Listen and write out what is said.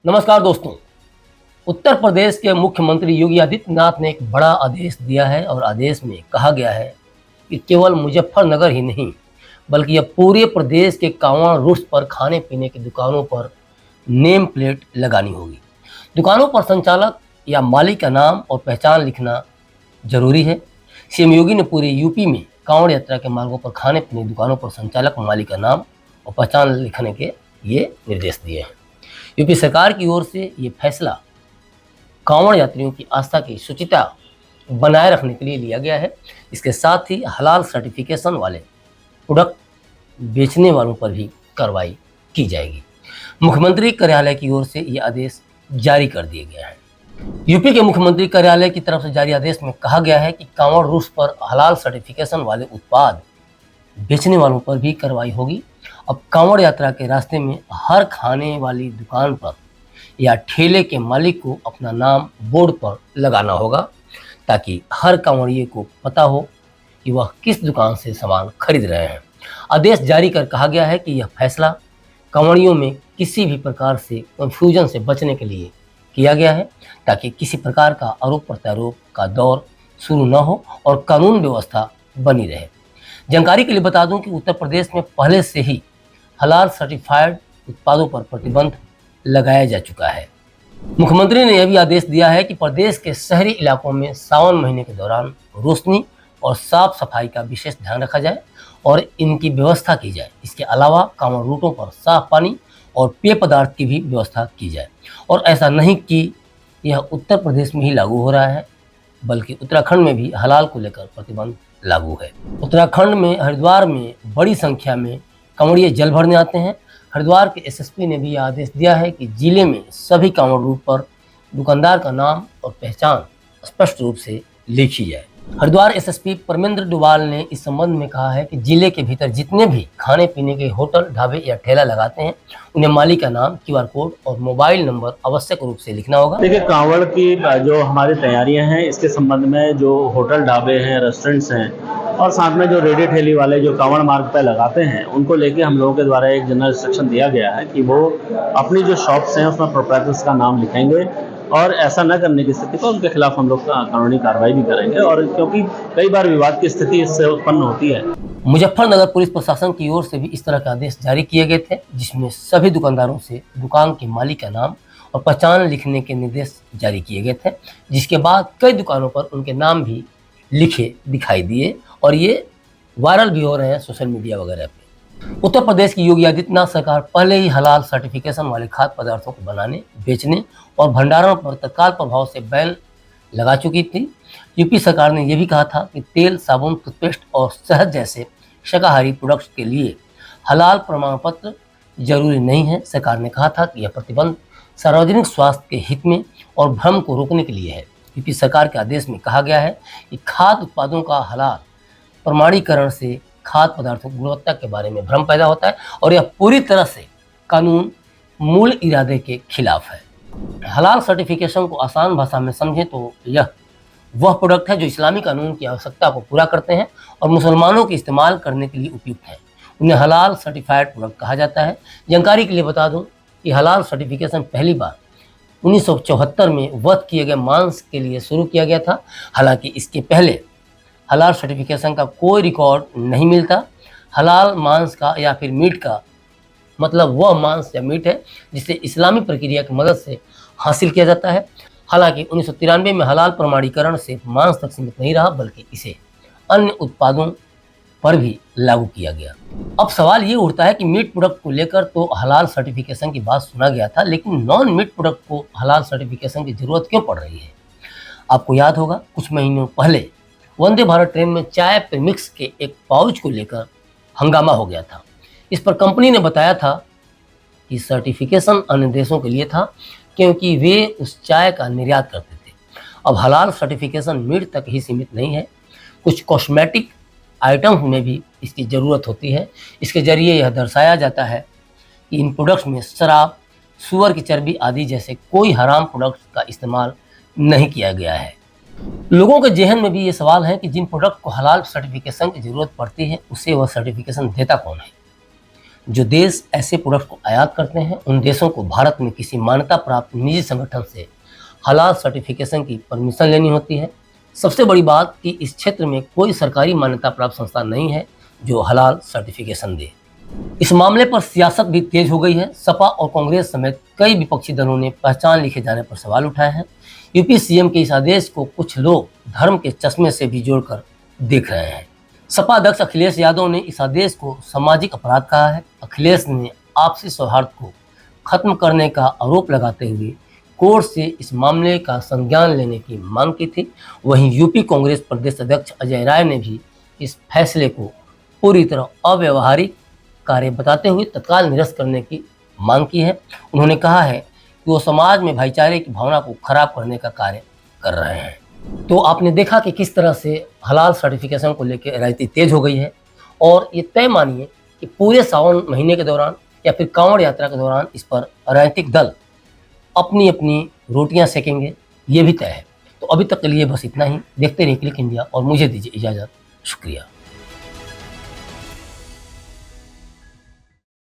नमस्कार दोस्तों। उत्तर प्रदेश के मुख्यमंत्री योगी आदित्यनाथ ने एक बड़ा आदेश दिया है और आदेश में कहा गया है कि केवल मुजफ्फरनगर ही नहीं बल्कि अब पूरे प्रदेश के कांवड़ रूट्स पर खाने पीने की दुकानों पर नेम प्लेट लगानी होगी। दुकानों पर संचालक या मालिक का नाम और पहचान लिखना जरूरी है। सीएम योगी ने पूरे यूपी में कांवड़ यात्रा के मार्गों पर खाने पीने दुकानों पर संचालक मालिक का नाम और पहचान लिखने के ये निर्देश दिए हैं। यूपी सरकार की ओर से ये फैसला कांवड़ यात्रियों की आस्था की शुचिता बनाए रखने के लिए लिया गया है। इसके साथ ही हलाल सर्टिफिकेशन वाले प्रोडक्ट बेचने वालों पर भी कार्रवाई की जाएगी। मुख्यमंत्री कार्यालय की ओर से ये आदेश जारी कर दिए गए हैं। यूपी के मुख्यमंत्री कार्यालय की तरफ से जारी आदेश में कहा गया है कि कांवड़ रूट्स पर हलाल सर्टिफिकेशन वाले उत्पाद बेचने वालों पर भी कार्रवाई होगी। अब कांवड़ यात्रा के रास्ते में हर खाने वाली दुकान पर या ठेले के मालिक को अपना नाम बोर्ड पर लगाना होगा ताकि हर कांवड़िए को पता हो कि वह किस दुकान से सामान खरीद रहे हैं। आदेश जारी कर कहा गया है कि यह फैसला कांवड़ियों में किसी भी प्रकार से कंफ्यूजन से बचने के लिए किया गया है ताकि किसी प्रकार का आरोप प्रत्यारोप का दौर शुरू न हो और कानून व्यवस्था बनी रहे। जानकारी के लिए बता दूं कि उत्तर प्रदेश में पहले से ही हलाल सर्टिफाइड उत्पादों पर प्रतिबंध लगाया जा चुका है। मुख्यमंत्री ने यह भी आदेश दिया है कि प्रदेश के शहरी इलाकों में सावन महीने के दौरान रोशनी और साफ सफाई का विशेष ध्यान रखा जाए और इनकी व्यवस्था की जाए। इसके अलावा कांवड़ रूटों पर साफ पानी और पेय पदार्थ की भी व्यवस्था की जाए। और ऐसा नहीं कि यह उत्तर प्रदेश में ही लागू हो रहा है बल्कि उत्तराखंड में भी हलाल को लेकर प्रतिबंध लागू है। उत्तराखंड में हरिद्वार में बड़ी संख्या में कांवड़िए जल भरने आते हैं। हरिद्वार के एसएसपी ने भी यह आदेश दिया है कि जिले में सभी कांवड़ रूट पर दुकानदार का नाम और पहचान स्पष्ट रूप से लिखी जाए। हरिद्वार एसएसपी परमेंद्र डोभाल ने इस संबंध में कहा है कि जिले के भीतर जितने भी खाने पीने के होटल ढाबे या ठेला लगाते हैं उन्हें मालिक का नाम क्यूआर कोड और मोबाइल नंबर आवश्यक रूप से लिखना होगा। देखिए, कांवड़ की जो हमारी तैयारियां हैं इसके संबंध में जो होटल ढाबे हैं, रेस्टोरेंट्स हैं और साथ में जो रेडी ठेली वाले जो कांवड़ मार्ग पर लगाते हैं उनको लेके हम लोगों के द्वारा एक जनरल इंस्ट्रक्शन दिया गया है कि वो अपनी जो शॉप्स हैं उसमें प्रोप्राइटर्स का नाम लिखेंगे और ऐसा न करने की स्थिति पर उनके खिलाफ हम लोग कानूनी कार्रवाई भी करेंगे और क्योंकि कई बार विवाद की स्थिति इससे उत्पन्न होती है। मुजफ्फरनगर पुलिस प्रशासन की ओर से भी इस तरह के आदेश जारी किए गए थे जिसमें सभी दुकानदारों से दुकान के मालिक का नाम और पहचान लिखने के निर्देश जारी किए गए थे, जिसके बाद कई दुकानों पर उनके नाम भी लिखे दिखाई दिए और ये वायरल भी हो रहे हैं सोशल मीडिया वगैरह पे। उत्तर प्रदेश की योगी आदित्यनाथ सरकार पहले ही हलाल सर्टिफिकेशन वाले खाद्य पदार्थों को बनाने, बेचने और भंडारण पर तत्काल प्रभाव से बैन लगा चुकी थी। यूपी सरकार ने यह भी कहा था कि तेल, साबुन, टूथपेस्ट और शहद जैसे शाकाहारी प्रोडक्ट्स के लिए हलाल प्रमाण पत्र जरूरी नहीं है। सरकार ने कहा था कि यह प्रतिबंध सार्वजनिक स्वास्थ्य के हित में और भ्रम को रोकने के लिए है। यूपी सरकार के आदेश में कहा गया है कि खाद्य उत्पादों का हलाल प्रमाणीकरण से खाद्य पदार्थों की गुणवत्ता के बारे में भ्रम पैदा होता है और यह पूरी तरह से कानून मूल इरादे के खिलाफ है। हलाल सर्टिफिकेशन को आसान भाषा में समझें तो यह वह प्रोडक्ट है जो इस्लामी कानून की आवश्यकता को पूरा करते हैं और मुसलमानों के इस्तेमाल करने के लिए उपयुक्त हैं। उन्हें हलाल सर्टिफाइड प्रोडक्ट कहा जाता है। जानकारी के लिए बता दूं कि हलाल सर्टिफिकेशन पहली बार 1974 में वध किए गए मांस के लिए शुरू किया गया था। हालांकि इसके पहले हलाल सर्टिफिकेशन का कोई रिकॉर्ड नहीं मिलता। हलाल मांस का या फिर मीट का मतलब वह मांस या मीट है जिसे इस्लामी प्रक्रिया की मदद से हासिल किया जाता है। हालांकि 1993 में हलाल प्रमाणीकरण से मांस तक सीमित नहीं रहा बल्कि इसे अन्य उत्पादों पर भी लागू किया गया। अब सवाल ये उठता है कि मीट प्रोडक्ट को लेकर तो हलाल सर्टिफिकेशन की बात सुना गया था, लेकिन नॉन मीट प्रोडक्ट को हलाल सर्टिफिकेशन की जरूरत क्यों पड़ रही है? आपको याद होगा कुछ महीनों पहले वंदे भारत ट्रेन में चाय प्रीमिक्स के एक पाउच को लेकर हंगामा हो गया था। इस पर कंपनी ने बताया था कि सर्टिफिकेशन अन्य देशों के लिए था क्योंकि वे उस चाय का निर्यात करते थे। अब हलाल सर्टिफिकेशन मीट तक ही सीमित नहीं है, कुछ कॉस्मेटिक आइटम्स में भी इसकी ज़रूरत होती है। इसके जरिए यह दर्शाया जाता है कि इन प्रोडक्ट्स में शराब, सूअर की चर्बी आदि जैसे कोई हराम प्रोडक्ट्स का इस्तेमाल नहीं किया गया है। लोगों के जहन में भी ये सवाल है कि जिन प्रोडक्ट को हलाल सर्टिफिकेशन की ज़रूरत पड़ती है उसे वह सर्टिफिकेशन देता कौन है? जो देश ऐसे प्रोडक्ट को आयात करते हैं उन देशों को भारत में किसी मान्यता प्राप्त निजी संगठन से हलाल सर्टिफिकेशन की परमिशन लेनी होती है। सबसे बड़ी बात कि इस क्षेत्र में कोई सरकारी मान्यता प्राप्त संस्था नहीं है जो हलाल सर्टिफिकेशन दे। इस मामले पर सियासत भी तेज हो गई है। सपा और कांग्रेस समेत कई विपक्षी दलों ने पहचान लिखे जाने पर सवाल उठाए हैं। यूपी सीएम के इस आदेश को कुछ लोग धर्म के चश्मे से भी जोड़कर देख रहे हैं। सपा अध्यक्ष अखिलेश यादव ने इस आदेश को सामाजिक अपराध कहा है। अखिलेश ने आपसी सौहार्द को खत्म करने का आरोप लगाते हुए कोर्ट से इस मामले का संज्ञान लेने की मांग की थी। वहीं यूपी कांग्रेस प्रदेश अध्यक्ष अजय राय ने भी इस फैसले को पूरी तरह अव्यवहारिक कार्य बताते हुए तत्काल निरस्त करने की मांग की है। उन्होंने कहा है कि वो समाज में भाईचारे की भावना को खराब करने का कार्य कर रहे हैं। तो आपने देखा कि किस तरह से हलाल सर्टिफिकेशन को लेकर राजनीति तेज हो गई है और ये तय मानिए कि पूरे सावन महीने के दौरान या फिर कांवड़ यात्रा के दौरान इस पर राजनीतिक दल अपनी अपनी रोटियां सेकेंगे, ये भी तय है। तो अभी तक के लिए बस इतना ही। देखते रहिए क्लिक इंडिया और मुझे दीजिए इजाज़त। शुक्रिया।